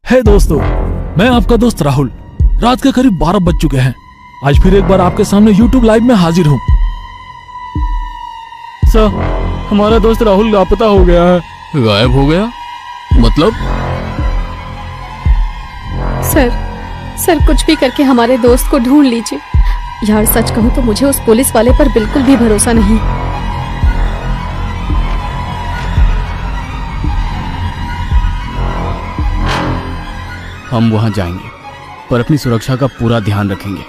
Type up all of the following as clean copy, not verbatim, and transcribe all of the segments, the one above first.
हे दोस्तों, मैं आपका दोस्त राहुल। रात के करीब 12 बज चुके हैं। आज फिर एक बार आपके सामने YouTube लाइव में हाजिर हूँ। सर, हमारा दोस्त राहुल लापता हो गया है। गायब हो गया? मतलब? सर कुछ भी करके हमारे दोस्त को ढूंढ लीजिए। यार सच कहूँ तो मुझे उस पुलिस वाले पर बिल्कुल भी भरोसा नहीं। हम वहां जाएंगे, पर अपनी सुरक्षा का पूरा ध्यान रखेंगे।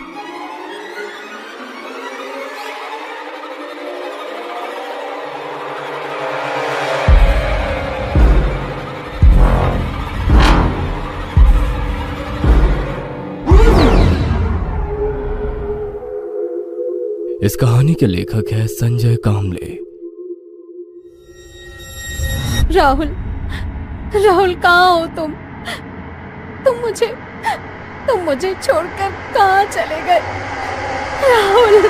इस कहानी के लेखक है संजय कामले। राहुल कहाँ हो तुम? तुम मुझे छोड़कर कहाँ चले गए? राहुल,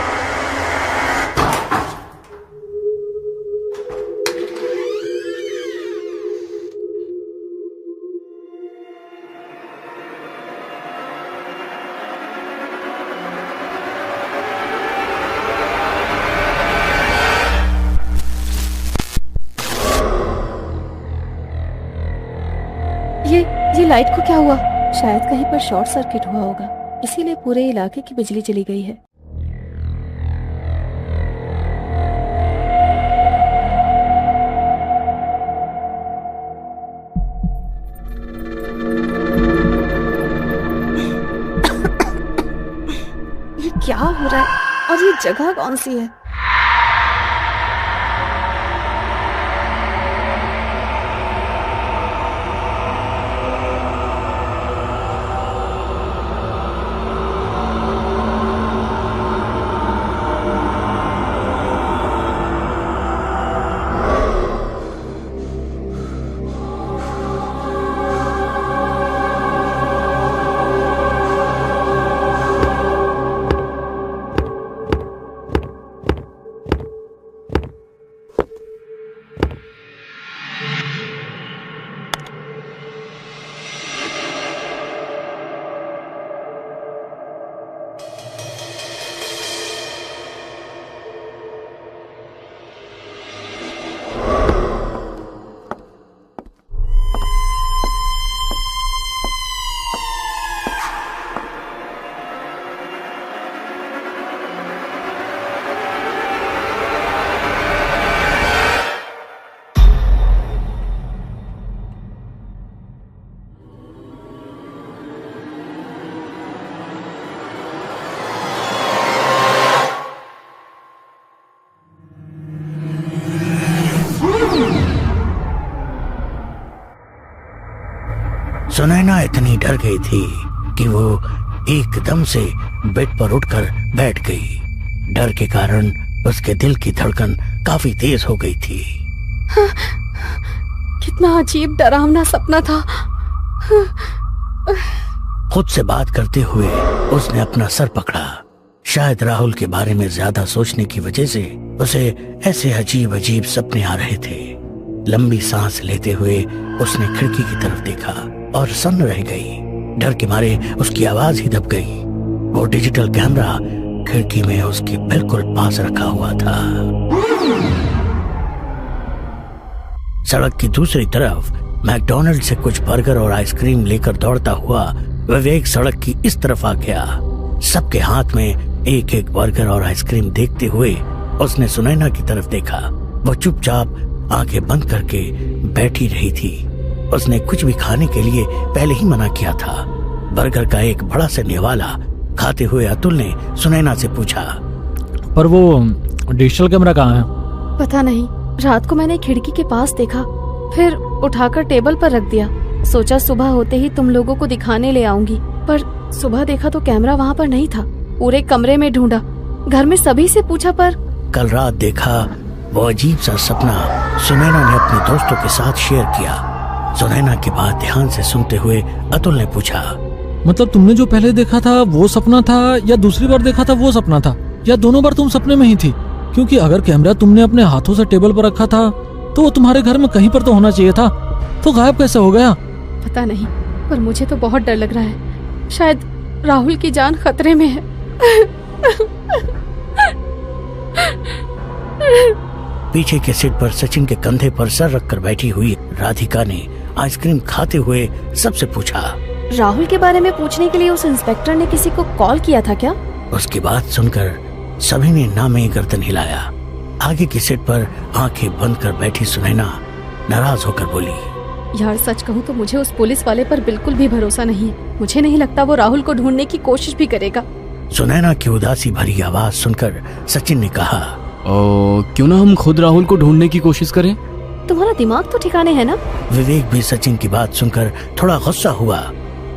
ये लाइट को क्या हुआ? शायद कहीं पर शॉर्ट सर्किट हुआ होगा, इसीलिए पूरे इलाके की बिजली चली गई है। ये क्या हो रहा है और ये जगह कौन सी है? सुनैना इतनी डर गई थी कि वो एकदम से बेड पर उठकर बैठ गई। डर के कारण उसके दिल की धड़कन काफी तेज हो गई थी। कितना अजीब डरावना सपना था। खुद से बात करते हुए उसने अपना सर पकड़ा। शायद राहुल के बारे में ज्यादा सोचने की वजह से उसे ऐसे अजीब अजीब सपने आ रहे थे। लंबी सांस लेते हुए उसने खिड़की की तरफ देखा और सन्न रह गई। डर के मारे उसकी आवाज ही दब गई। वो डिजिटल कैमरा खिड़की में उसके बिल्कुल पास रखा हुआ था। सड़क की दूसरी तरफ मैकडॉनल्ड से कुछ बर्गर और आइसक्रीम लेकर दौड़ता हुआ विवेक सड़क की इस तरफ आ गया। सबके हाथ में एक एक बर्गर और आइसक्रीम देखते हुए उसने सुनैना की तरफ देखा। वो चुपचाप आंखें बंद करके बैठी रही थी। उसने कुछ भी खाने के लिए पहले ही मना किया था। बर्गर का एक बड़ा सा निवाला खाते हुए अतुल ने सुनैना से पूछा, पर वो डिजिटल कैमरा कहाँ है? पता नहीं, रात को मैंने खिड़की के पास देखा, फिर उठाकर टेबल पर रख दिया। सोचा सुबह होते ही तुम लोगों को दिखाने ले आऊंगी, पर सुबह देखा तो कैमरा वहाँ पर नहीं था। पूरे कमरे में ढूंढा, घर में सभी से पूछा, पर कल रात देखा वो अजीब सा सपना सुनैना ने अपने दोस्तों के साथ शेयर किया। सुनैना की बात ध्यान से सुनते हुए अतुल ने पूछा, मतलब तुमने जो पहले देखा था वो सपना था, या दूसरी बार देखा था वो सपना था, या दोनों बार तुम सपने में ही थी? क्योंकि अगर कैमरा तुमने अपने हाथों से टेबल पर रखा था तो वो तुम्हारे घर में कहीं पर तो होना चाहिए था, तो गायब कैसे हो गया? पता नहीं, पर मुझे तो बहुत डर लग रहा है। शायद राहुल की जान खतरे में है। पीछे के सीट पर सचिन के कंधे पर सर रखकर बैठी हुई राधिका ने आइसक्रीम खाते हुए सबसे पूछा, राहुल के बारे में पूछने के लिए उस इंस्पेक्टर ने किसी को कॉल किया था क्या? उसकी बात सुनकर सभी ने नामे गर्दन हिलाया। आगे की सीट पर आंखें बंद कर बैठी सुनैना नाराज होकर बोली, यार सच कहूँ तो मुझे उस पुलिस वाले पर बिल्कुल भी भरोसा नहीं है। मुझे नहीं लगता वो राहुल को ढूंढने की कोशिश भी करेगा। सुनैना की उदासी भरी आवाज सुनकर सचिन ने कहा, क्यों ना हम खुद राहुल को ढूंढने की कोशिश करें? तुम्हारा दिमाग तो ठिकाने है ना? विवेक भी सचिन की बात सुनकर थोड़ा गुस्सा हुआ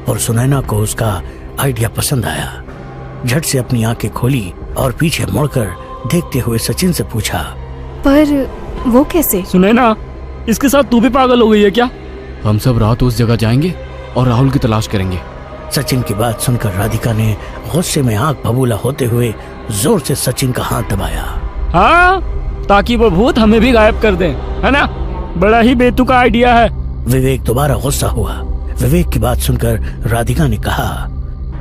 और सुनैना को उसका आइडिया पसंद आया। झट से अपनी आंखें खोली और पीछे मुड़कर देखते हुए सचिन से पूछा, पर वो कैसे? सुनैना, इसके साथ तू भी पागल हो गई है क्या? हम सब रात उस जगह जाएंगे और राहुल की तलाश करेंगे। सचिन की बात सुनकर राधिका ने गुस्से में आंख बबूला होते हुए जोर से सचिन का हाथ दबाया। हाँ, ताकि वो भूत हमें भी गायब कर दें, है ना? बड़ा ही बेतुका आइडिया है। विवेक दोबारा गुस्सा हुआ। विवेक की बात सुनकर राधिका ने कहा,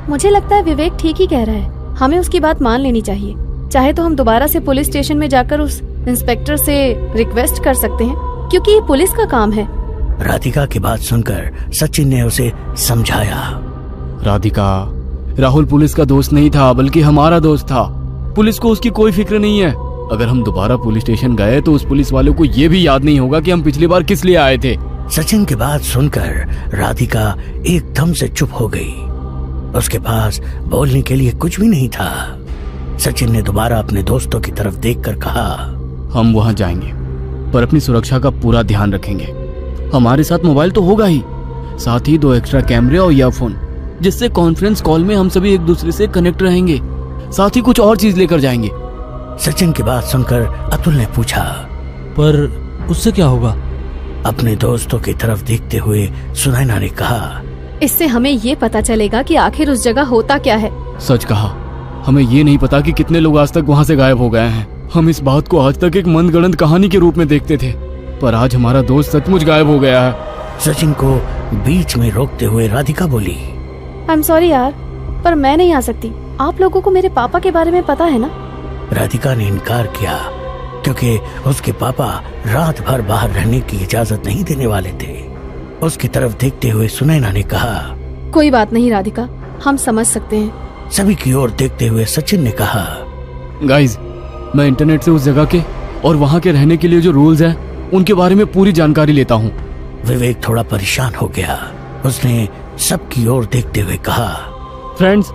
मुझे लगता है विवेक ठीक ही कह रहा है। हमें उसकी बात मान लेनी चाहिए। चाहे तो हम दोबारा से पुलिस स्टेशन में जाकर उस इंस्पेक्टर से रिक्वेस्ट कर सकते हैं, क्योंकि ये पुलिस का काम है। राधिका की बात सुनकर सचिन ने उसे समझाया, राधिका, राहुल पुलिस का दोस्त नहीं था, बल्कि हमारा दोस्त था। पुलिस को उसकी कोई फिक्र नहीं है। अगर हम दोबारा पुलिस स्टेशन गए तो उस पुलिस वाले को ये भी याद नहीं होगा कि हम पिछली बार किस लिए आए थे। सचिन की बात सुनकर राधिका एकदम से चुप हो गई। उसके पास बोलने के लिए कुछ भी नहीं था। सचिन ने दोबारा अपने दोस्तों की तरफ देखकर कहा, हम वहां जाएंगे, पर अपनी सुरक्षा का पूरा ध्यान रखेंगे। हमारे साथ मोबाइल तो होगा ही, साथ ही 2 एक्स्ट्रा कैमरे और ईयरफोन, जिससे कॉन्फ्रेंस कॉल में हम सभी एक दूसरे से कनेक्ट रहेंगे। साथ ही कुछ और चीज लेकर जाएंगे। सचिन की बात सुनकर अतुल ने पूछा, पर उससे क्या होगा? अपने दोस्तों की तरफ देखते हुए सुनैना ने कहा, इससे हमें ये पता चलेगा कि आखिर उस जगह होता क्या है। सच कहा, हमें ये नहीं पता कि कितने लोग आज तक वहाँ से गायब हो गए हैं। हम इस बात को आज तक एक मनगढ़ंत कहानी के रूप में देखते थे, पर आज हमारा दोस्त सचमुच गायब हो गया है। सचिन को बीच में रोकते हुए राधिका बोली, आई एम सॉरी यार, पर मैं नहीं आ सकती। आप लोगों को मेरे पापा के बारे में पता है ना? राधिका ने इनकार किया, क्योंकि उसके पापा रात भर बाहर रहने की इजाजत नहीं देने वाले थे। उसकी तरफ देखते हुए सुनैना ने कहा, कोई बात नहीं राधिका, हम समझ सकते हैं। सभी की ओर देखते हुए सचिन ने कहा, गाइज, मैं इंटरनेट से उस जगह के और वहाँ के रहने के लिए जो रूल्स हैं उनके बारे में पूरी जानकारी लेता हूँ। विवेक थोड़ा परेशान हो गया। उसने सबकी ओर देखते हुए कहा, फ्रेंड्स,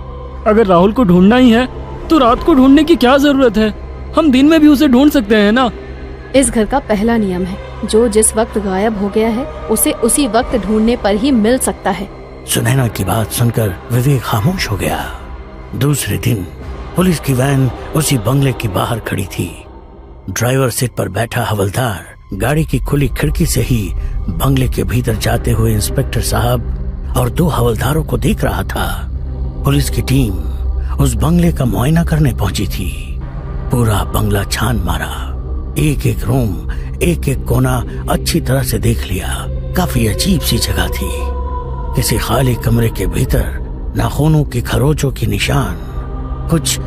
अगर राहुल को ढूंढना ही है तो रात को ढूंढने की क्या जरूरत है? हम दिन में भी उसे ढूंढ सकते हैं ना? इस घर का पहला नियम है, जो जिस वक्त गायब हो गया है उसे उसी वक्त ढूंढने पर ही मिल सकता है। सुनैना की बात सुनकर विवेक खामोश हो गया। दूसरे दिन पुलिस की वैन उसी बंगले के बाहर खड़ी थी। ड्राइवर सीट पर बैठा हवलदार गाड़ी की खुली खिड़की से ही बंगले के भीतर जाते हुए इंस्पेक्टर साहब और 2 हवलदारों को देख रहा था। पुलिस की टीम उस बंगले का मुआयना करने पहुंची थी। पूरा बंगला छान मारा, एक एक रूम, एक एक कोना अच्छी तरह से देख लिया। काफी अजीब सी जगह थी। किसी खाली कमरे के भीतर नाखूनों की खरोचों की निशान, कुछ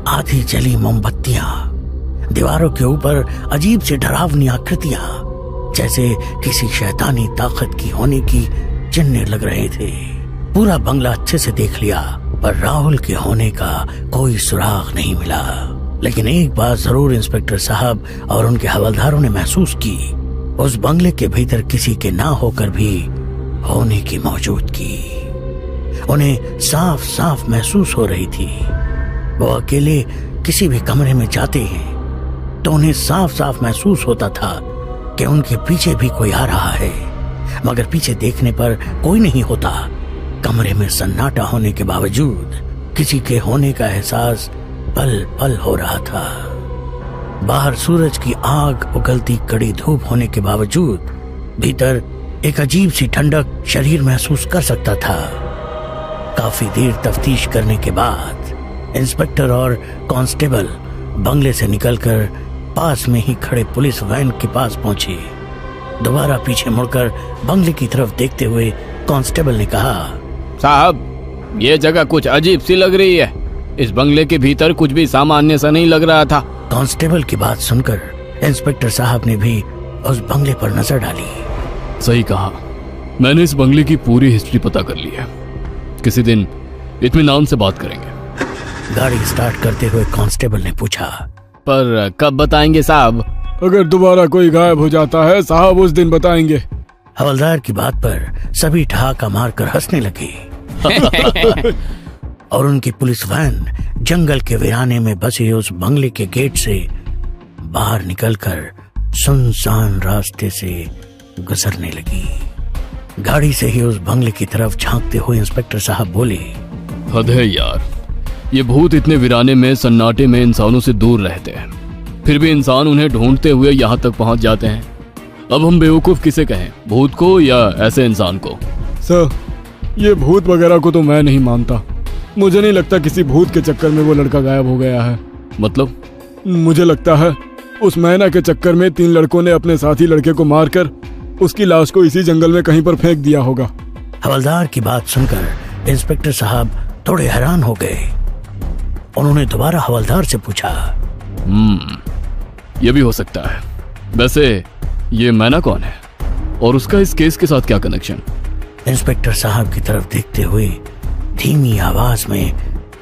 आधी जली मोमबत्तियां, दीवारों के ऊपर अजीब सी डरावनी आकृतियां, जैसे किसी शैतानी ताकत की होने की चिन्ह लग रहे थे। पूरा बंगला अच्छे से देख लिया, पर राहुल के होने का कोई सुराग नहीं मिला। लेकिन एक बात जरूर इंस्पेक्टर साहब और उनके हवलदारों ने महसूस की, उस बंगले के भीतर किसी के ना होकर भी होने की मौजूदगी उन्हें साफ साफ महसूस हो रही थी। वो अकेले किसी भी कमरे में जाते हैं तो उन्हें साफ साफ महसूस होता था कि उनके पीछे भी कोई आ रहा है, मगर पीछे देखने पर कोई नहीं होता। कमरे में सन्नाटा होने के बावजूद किसी के होने का एहसास पल पल हो रहा था। बाहर सूरज की आग उगलती कड़ी धूप होने के बावजूद भीतर एक अजीब सी ठंडक शरीर महसूस कर सकता था। काफी देर तफ्तीश करने के बाद इंस्पेक्टर और कांस्टेबल बंगले से निकलकर पास में ही खड़े पुलिस वैन के पास पहुंचे। दोबारा पीछे मुड़कर बंगले की तरफ देखते हुए कांस्टेबल ने कहा, साहब, ये जगह कुछ अजीब सी लग रही है। इस बंगले के भीतर कुछ भी सामान्य सा नहीं लग रहा था। कांस्टेबल की बात सुनकर इंस्पेक्टर साहब ने भी उस बंगले पर नजर डाली। सही कहा, मैंने इस बंगले की पूरी हिस्ट्री पता कर ली है। किसी दिन इत्मीनान से बात करेंगे। गाड़ी स्टार्ट करते हुए कांस्टेबल ने पूछा, पर कब बताएंगे साहब? अगर दोबारा कोई गायब हो जाता है साहब, उस दिन बताएंगे। हवलदार की बात पर सभी ठहाका मारकर हंसने लगे और उनकी पुलिस वैन जंगल के वीराने में बसे उस बंगले के गेट से बाहर निकलकर सुनसान रास्ते से गुजरने लगी। गाड़ी से ही उस बंगले की तरफ झांकते हुए इंस्पेक्टर साहब बोले, हद है यार, ये भूत इतने वीराने में सन्नाटे में इंसानों से दूर रहते हैं, फिर भी इंसान उन्हें ढूंढते हुए यहाँ तक पहुँच जाते हैं। अब हम बेवकूफ किसे कहें, भूत को या ऐसे इंसान को? सर, ये भूत वगैरह को तो मैं नहीं मानता। मुझे नहीं लगता किसी भूत के चक्कर में वो लड़का गायब हो गया है। मतलब? मुझे लगता है उस मैना के चक्कर में 3 लड़कों ने अपने साथी लड़के को मारकर उसकी लाश को इसी जंगल में कहीं पर फेंक दिया होगा। हवलदार की बात सुनकर इंस्पेक्टर साहब थोड़े हैरान हो गए। उन्होंने दोबारा हवलदार से पूछा, ये भी हो सकता है। वैसे ये मैना कौन है और उसका इस केस के साथ क्या कनेक्शन? इंस्पेक्टर साहब की तरफ देखते हुए धीमी आवाज में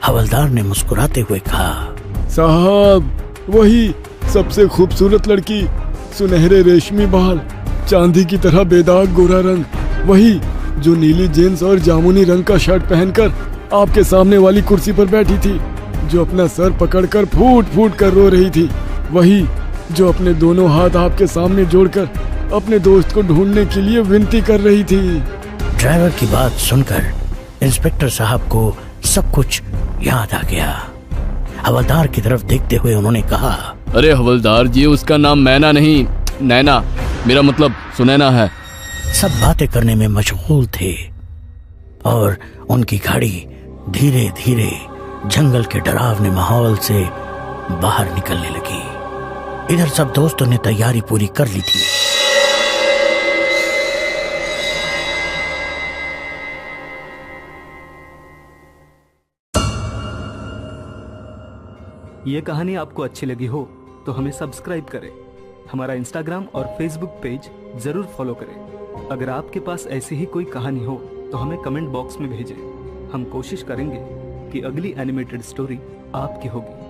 हवलदार ने मुस्कुराते हुए कहा, साहब, वही सबसे खूबसूरत लड़की, सुनहरे रेशमी बाल, चांदी की तरह बेदाग गोरा रंग, वही जो नीली जींस और जामुनी रंग का शर्ट पहनकर आपके सामने वाली कुर्सी पर बैठी थी, जो अपना सर पकड़कर फूट फूट कर रो रही थी, वही जो अपने दोनों हाथ आपके सामने जोड़कर अपने दोस्त को ढूंढने के लिए विनती कर रही थी। ड्राइवर की बात सुनकर इंस्पेक्टर साहब को सब कुछ याद आ गया। हवलदार की तरफ देखते हुए उन्होंने कहा, अरे हवलदार जी, उसका नाम मैना नहीं, नैना, मेरा मतलब सुनैना है। सब बातें करने में मशगूल थे और उनकी गाड़ी धीरे धीरे जंगल के डरावने माहौल से बाहर निकलने लगी। इधर सब दोस्तों ने तैयारी पूरी कर ली थी। ये कहानी आपको अच्छी लगी हो तो हमें सब्सक्राइब करें, हमारा इंस्टाग्राम और फेसबुक पेज जरूर फॉलो करें। अगर आपके पास ऐसी ही कोई कहानी हो तो हमें कमेंट बॉक्स में भेजें। हम कोशिश करेंगे कि अगली एनिमेटेड स्टोरी आपकी होगी।